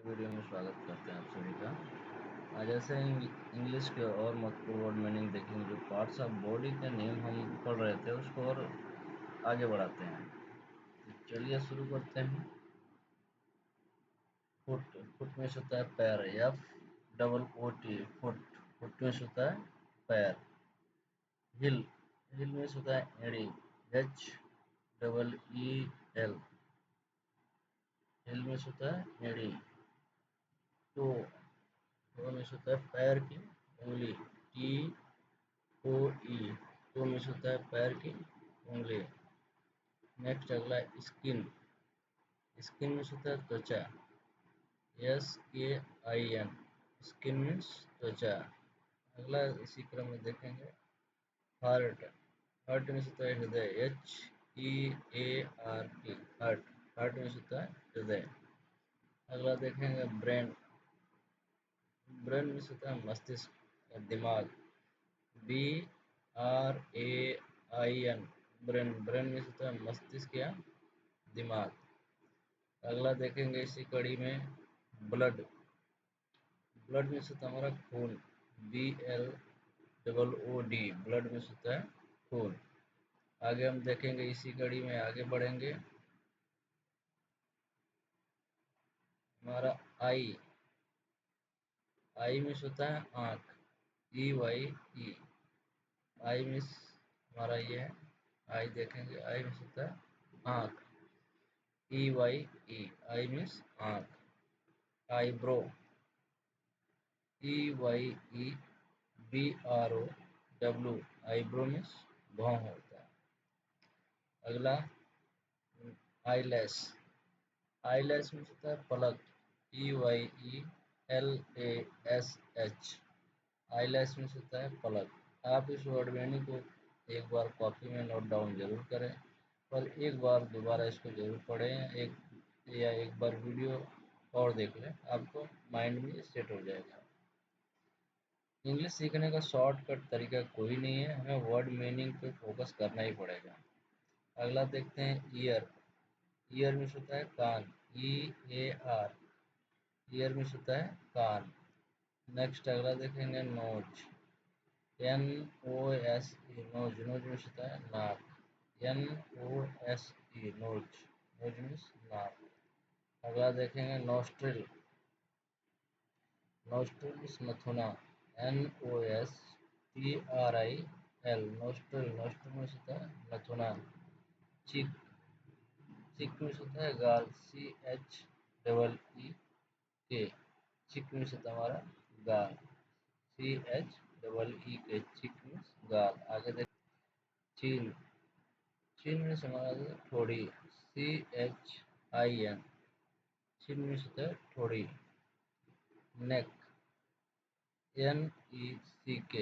Video में स्वागत करते हैं आप सभी का। आज ऐसे इंग्लिश के और महत्वपूर्ण वर्ड मीनिंग देखेंगे। जो पार्ट्स ऑफ बॉडी के नेम हम पढ़ रहे थे उसको और आगे बढ़ाते हैं। तो चलिए शुरू करते हैं। फुट, फुट में होता है पैर, FOOT, फुट, फुट में होता है पैर। हिल, हिल में होता है एड़ी, HEEL, हिल में होता है एड़ी। टो, टो में होता है पैर की उंगली, TOE, टो में होता है पैर की उंगली। नेक्स्ट अगला स्किन, स्किन में होता है त्वचा, SKIN, स्किन मीन्स त्वचा। अगला इसी क्रम में देखेंगे हार्ट, हार्ट में होता है हृदय, HEART, हार्ट, हार्ट में होता है हृदय। अगला देखेंगे ब्रेन, ब्रेन में होता है मस्तिष्क, दिमाग, BRAIN, ब्रेन, ब्रेन में होता है मस्तिष्क या दिमाग। अगला देखेंगे इसी कड़ी में ब्लड, ब्लड में होता है हमारा खून, BLOOD, ब्लड में होता है खून। आगे हम देखेंगे इसी कड़ी में आगे बढ़ेंगे। हमारा आई, आई में होता है आँख, EYE, आई मीन्स हमारा ये है आई। देखेंगे आई मीन्स होता है आँख, EYE, आई मीन्स आँख। आईब्रो, EYEBROW, आईब्रो मीन्स भौं होता है। अगला आईलैश, आईलैश मीन्स होता है पलक, EYELASH, आईलैश मीन्स होता है पलक। आप इस वर्ड मीनिंग को एक बार कॉपी में नोट डाउन जरूर करें और एक बार दोबारा इसको जरूर पढ़ें, एक बार वीडियो और देख लें, आपको माइंड में सेट हो जाएगा। इंग्लिश सीखने का शॉर्टकट तरीका कोई नहीं है, हमें वर्ड मीनिंग पे फोकस करना ही पड़ेगा। अगला देखते हैं ईयर, ईयर में होता है कान, EAR, ईयर में होता है कान। नेक्स्ट अगला देखेंगे नोज, NOSE, नोज, नोज में होता है नाक, NOSE, नोज, नोज मीन्स नाक। अगला देखेंगे नोस्ट्रिल, नोस्ट्रिल मीन्स नथुना, NOSTRIL, नोस्ट्रिल, नोस्ट्रिल मीन्स होता है नथुना। चिक, चिक मीन्स होता है गाल, CHEEK, चिक मीन्स होता है हमारा गाल, CHEEK, चिक मीन्स गाल। आगे देख चीन, चीन मीन्स हमारा ठोड़ी, CHIN, चीन मीन्स होता है ठोड़ी। नेक, NECK,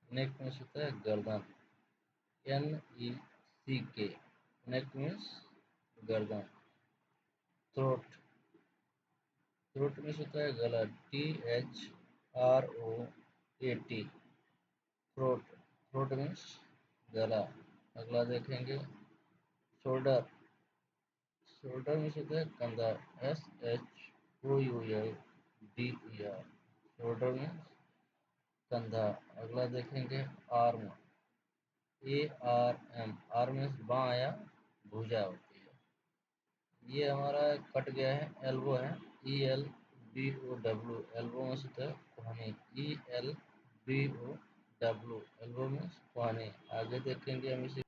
नेक मीन्स होता है गर्दन, NECK, नेक मीन्स गर्दन। थ्रोट, थ्रोट मीन्स होता है गला, THROAT, थ्रोट, थ्रोट मीन्स गला। अगला देखेंगे शोल्डर, शोल्डर मीन्स होता है कंधा, SHOULDER, शोल्डर मीन्स कंधा। अगला देखेंगे आर्म, ARM, आर्म मीन्स बाँ या भुजा होती है। ये हमारा कट गया है, एल्बो है, ELBOW, एल्बो मीन्स होता है कोहनी, ELBOW, एल्बो मीन्स कोहनी। आगे देखेंगे हम इसे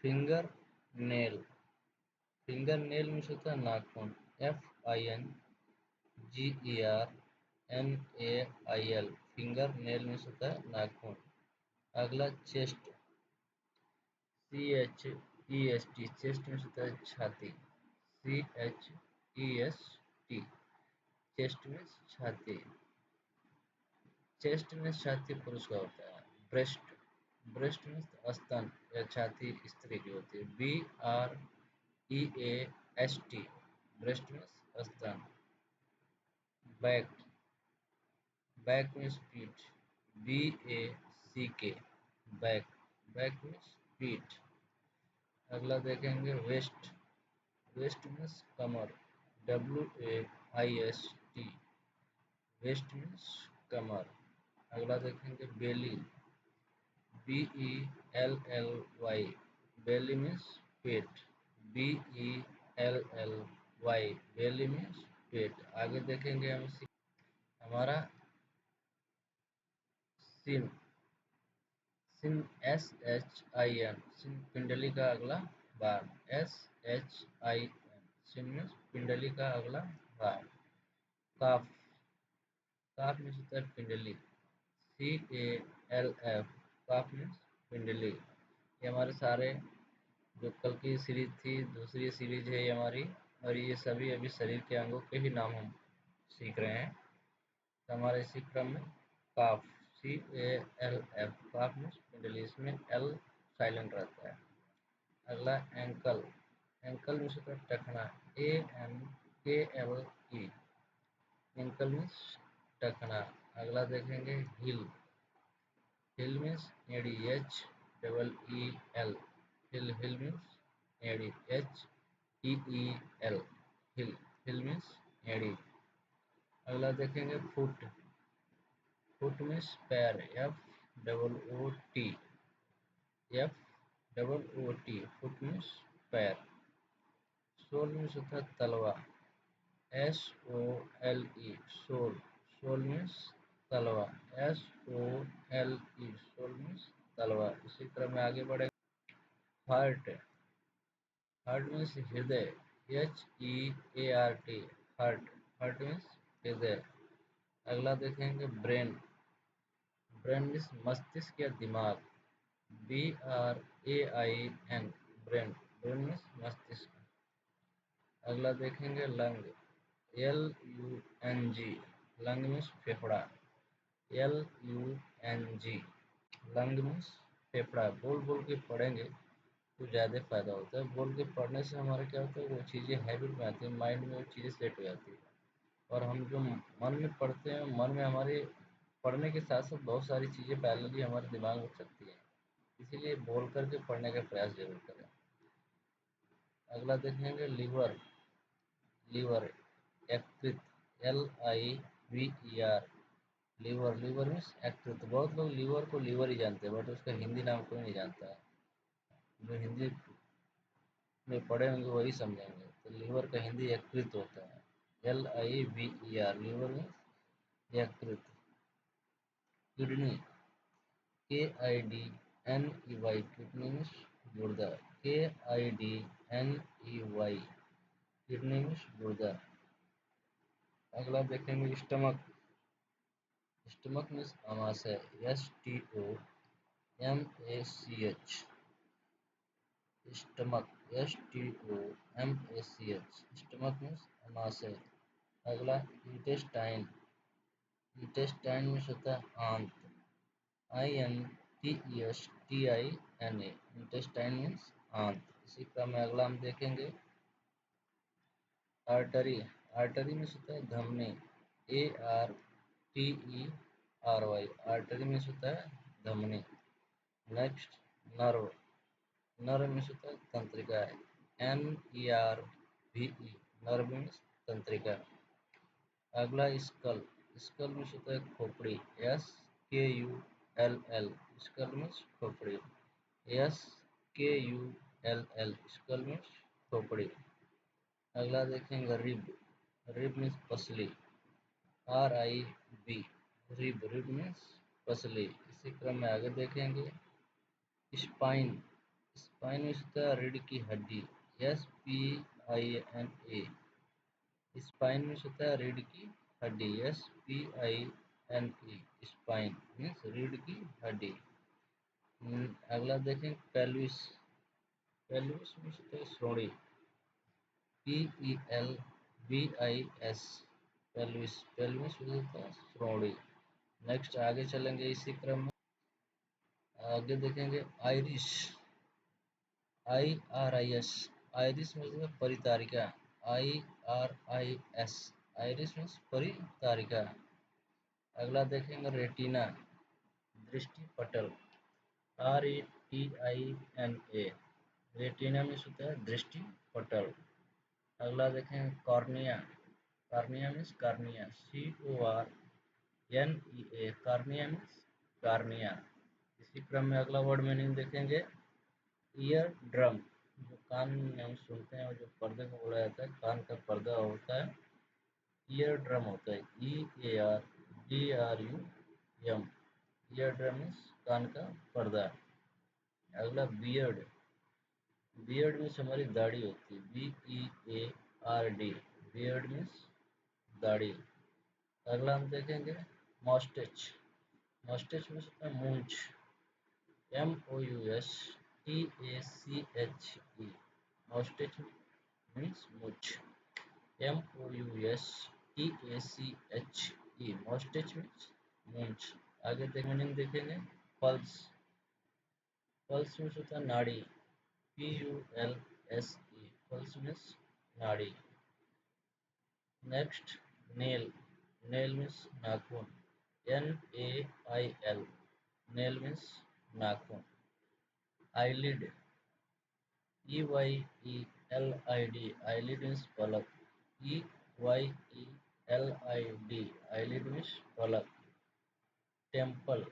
finger nail, finger nail means होता है नाखून, FINGERNAIL, फिंगर नेल मीन्स होता है नाखून। अगला चेस्ट, CHEST, चेस्ट मीन्स होता है छाती, CHEST, चेस्ट मीन्स छाती। चेस्ट मीन्स छाती पुरुष का होता है। ब्रेस्ट, ब्रेस्ट मीन्स स्तन या छाती स्त्री की होती है, BREAST, ब्रेस्ट मीन्स स्तन। बैक, बैक मीन्स पीठ, BACK, बैक, बैक मीन्स पीठ। अगला देखेंगे वेस्ट, वेस्ट मीन्स कमर, WAIST, वेस्ट मीन्स कमर। अगला देखेंगे बेली, BELLY, बेली मीन्स पेट, BELLY, बेली मीन्स पेट। आगे देखेंगे हम हमारा सिन, सिन SHIN, सिन पिंडली का अगला भाग, SHIN, सिन मीन्स पिंडली का अगला भाग। काफ, काफ मीन्स होता है पिंडली, CALF, काफ मीन्स पिंडली। ये हमारे सारे जो कल की सीरीज थी, दूसरी सीरीज है ये हमारी, और ये सभी अभी शरीर के अंगों के ही नाम हम सीख रहे हैं। तो हमारे इसी क्रम में काफ, CALF, काफ मीन्स पिंडली, इसमें L साइलेंट रहता है। अगला एंकल, एंकल मीन्स होता है टखना, ANKLE, एंकल मीन्स टखना। अगला देखेंगे हिल, हिल मीन्स एड़ी, HEEL, हिल, हिल मीन्स एड़ी, HEEL, हिल, हिल मीन्स एड़ी। अगला देखेंगे फुट, फुट मीन्स पैर, FOOT, FOOT, फुट मीन्स पैर। सोल मीन्स होता है तलवा, SOLE, सोल, सोल मीन्स तलवा, SOLE, सोल मीन्स तलवा। इसी क्रम में आगे बढ़े। हार्ट, हार्ट मीन्स हृदय, HEART, हार्ट, हार्ट मीन्स हृदय। अगला देखेंगे ब्रेन, ब्रेन मीन्स मस्तिष्क या दिमाग, BRAIN, ब्रेन, ब्रेन मीन्स मस्तिष्क। अगला देखेंगे लंग, LUNG, लंग मीन्स फेफड़ा, LUNG, लंग मीन्स फेफड़ा। बोल बोल के पढ़ेंगे तो ज़्यादा फायदा होता है। बोल के पढ़ने से हमारा क्या होता है, वो चीज़ें हैबिट में आती है, माइंड में वो चीज़ें सेट हो जाती है। और हम जो मन में पढ़ते हैं, मन में हमारे पढ़ने के साथ साथ बहुत सारी चीज़ें पैरेलली हमारे दिमाग में चलती हैं, इसीलिए बोल करके पढ़ने का प्रयास जरूर करें। अगला देखेंगे लीवर, लीवर, यकृत, LIVER, लीवर, लीवर मीन्स यकृत। बहुत लोग लीवर को लीवर ही जानते हैं, बट उसका हिंदी नाम कोई नहीं जानता है। जो हिंदी में पढ़े होंगे वही समझेंगे। तो लीवर का हिंदी यकृत होता है, LIVER, लीवर मीन्स यकृत। किडनी, KIDNEY, किडनी मीन्स गुर्दा, KIDNEY, किडनी मीन्स गुर्दा। अगला देखेंगे stomach, stomach means आमाशय, STOMACH, stomach, STOMACH, stomach means आमाशय। अगला इंटेस्टाइन, इंटेस्टाइन मीन्स होता है आंत, INTESTINA, इंटेस्टाइन मीन्स आंत। इसी क्रम में अगला हम देखेंगे आर्टरी, आर्टरी मीन्स होता है धमनी, ARTERY, आर्टरी मीन्स होता है धमनी। नेक्स्ट नर्व, नर्व मीन्स होता है तंत्रिका, NERVE, नर्व मीन्स तंत्रिका। अगला स्कल, स्कल मीन्स होता है खोपड़ी, SKULL, स्कल मीन्स खोपड़ी, SKULL, स्कल मीन्स खोपड़ी। अगला देखेंगे रिब, रिब मीन्स पसली, RIB, रिब, रिब मीन्स पसली। इसी क्रम में आगे देखेंगे स्पाइन, स्पाइन मीन्स होता है रीढ़ की हड्डी, SPINA, स्पाइन मीन्स होता है रीढ़ की हड्डी, SPINE, स्पाइन मीन्स रीढ़ की हड्डी। अगला देखें पेल्विस, पेल्विस मीन्स होता है श्रोणि, PELVIS, पेल्विस, पेल्विस मीन्स होता है श्रोणि। नेक्स्ट आगे चलेंगे इसी क्रम में। आगे देखेंगे आइरिश, IRIS, आइरिस मीन्स परितारिका, IRIS, आइरिस मीन्स परितारिका। अगला देखेंगे रेटिना, दृष्टि पटल, RETINA, रेटिना मीन्स होता है दृष्टि पटल। अगला देखें cornea. Cornea means cornea, CORNEA, cornea means cornea. इसी क्रम में अगला वर्ड मीनिंग देखेंगे ईयर ड्रम। जो कान में हम सुनते हैं और जो पर्दे को बोला जाता है, कान का पर्दा होता है, ईयर ड्रम होता है, EARDRUM। ईयर ड्रम मीन्स कान का पर्दा। अगला बियर्ड। बियर्ड मीन्स हमारी दाढ़ी होती है, BEARD। बियर्ड मीन्स दाढ़ी। अगला हम देखेंगे मॉस्टेच। मॉस्टेच मीन्स होता है मूंछ, MOUSTACHE। मॉस्टेच मीन्स मूंछ, MOUSTACHE। मॉस्टेच मीन्स मूंछ। आगे मीनिंग देखेंगे पल्स। पल्स मीन्स होता है नाड़ी, PULSE। पल्स मीन्स नाड़ी। Next nail. नेल मीन्स नाखून, NAIL। नेल मीन्स नाखून। Eyelid, EYELID। आईलिड मीन्स पलक, EYELID। आईलिड मीन्स पलक। टेम्पल।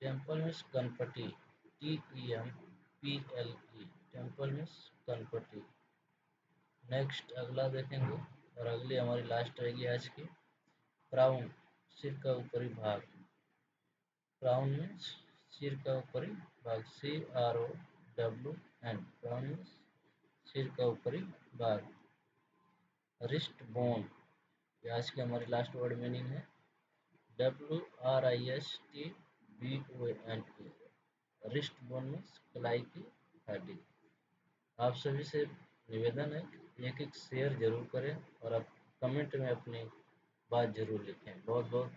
टेम्पल मीन्स कनपटी, TEMPLE। टेम्पल मीन्स कनपटी। नेक्स्ट अगला देखेंगे और अगली हमारी लास्ट रहेगी आज की क्राउन। सिर का ऊपरी भाग। क्राउन मीन्स सिर का ऊपरी भाग, CROWN। क्राउन मीन्स सिर का ऊपरी भाग। रिस्ट बोन, ये आज की हमारी लास्ट वर्ड मीनिंग है, WRISTBONE। रिस्ट बोन मीन्स कलाई की हड्डी। आप सभी से निवेदन है कि एक एक शेयर जरूर करें और आप कमेंट में अपनी बात जरूर लिखें। बहुत बहुत